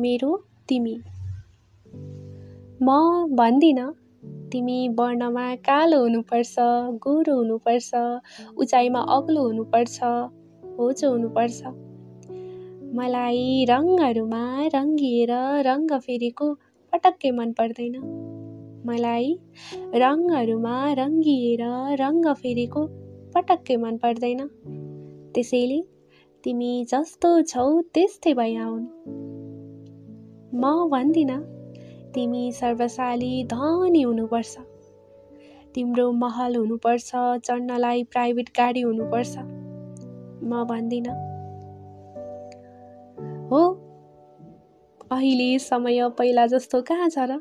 मेरो तिमी। म भन्दिन तिमी वर्णमा कालो हुनुपर्छ, गोरो हुनुपर्छ, उचाइमा अग्लो हुनुपर्छ, होचो हुनुपर्छ। मलाई रङहरूमा रङ्गिएर रङ्ग फेरेको पटक्कै मन पर्दैन। मलाई रङहरूमा रङ्गिएर रङ्ग फेरेको पटक्कै मन पर्दैन। त्यसैले तिमी जस्तो छौ त्यस्तै भइआउनु। म भन्दिन तिमी सर्वशाली धनी हुनुपर्छ, तिम्रो महल हुनुपर्छ, चढ्नलाई प्राइभेट गाडी हुनुपर्छ। म भन्दिन। हो, अहिले समय पहिला जस्तो कहाँ छ र?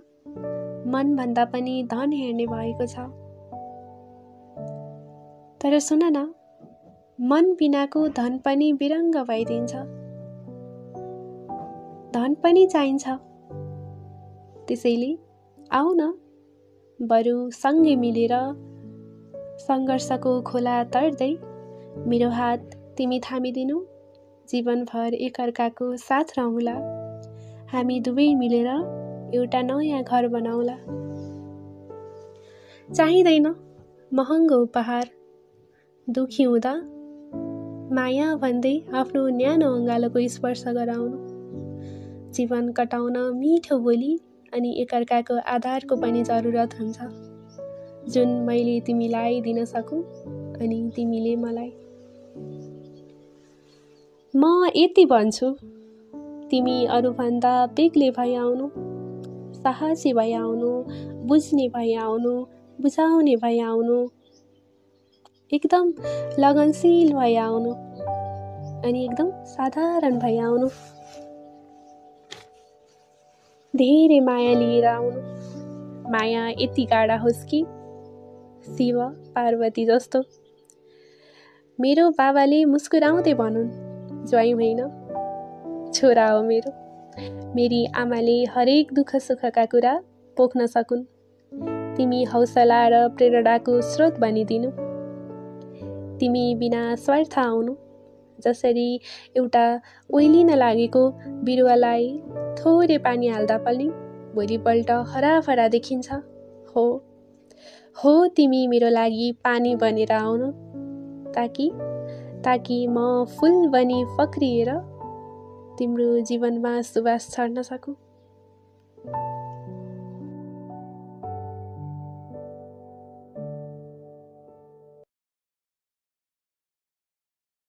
मनभन्दा पनि धन हेर्ने भएको छ। तर सुन न, मन बिनाको धन पनि बिरङ्ग भइदिन्छ। धन पनि चाहिन्छ। त्यसैले आऊ न, बरु सँगै मिलेर सङ्घर्षको खोला तर्दै मेरो हात तिमी थामिदिनु, जीवनभर एकअर्काको साथ रहौँला। हामी दुवै मिलेर एउटा नयाँ घर बनाउला। चाहिँदैन महँगो उपहार, दुखी हुँदा माया भन्दै आफ्नो न्यानो अँगालोको स्पर्श गराउनु। जीवन कटाउन मिठो बोली अनि एकअर्काको आधारको पनि जरुरत हुन्छ, जुन मैले तिमीलाई दिन सकूँ अनि तिमीले मलाई। म यति भन्छु, तिमी अरूभन्दा बेग्लै भइआउनु, साहसी भइआउनु, बुझ्ने भइआउनु, बुझाउने भइआउनु, एकदम लगनशील भइआउनु अनि एकदम साधारण भइआउनु। धेरै माया लिएर आउनु। माया यति गाढा होस् कि शिव पार्वती जस्तो। मेरो बाबाले मुस्कुराउँदै भनुन्, ज्वाइँ होइन छोरा हो मेरो। मेरी आमाले हरेक दुःख सुखका कुरा पोख्न सकुन्। तिमी हौसला र प्रेरणाको स्रोत बनिदिनु। तिमी बिना स्वार्थ आउनु। जसरी एउटा ओइलिन लागेको बिरुवालाई थोरै पानी हाल्दा पनि भोलिपल्ट हराभरा देखिन्छ। हो तिमी मेरो लागि पानी बनेर आउनु, ताकि म फुल बनी फक्रिएर तिम्रो जीवनमा सुवास छर्न सकूँ।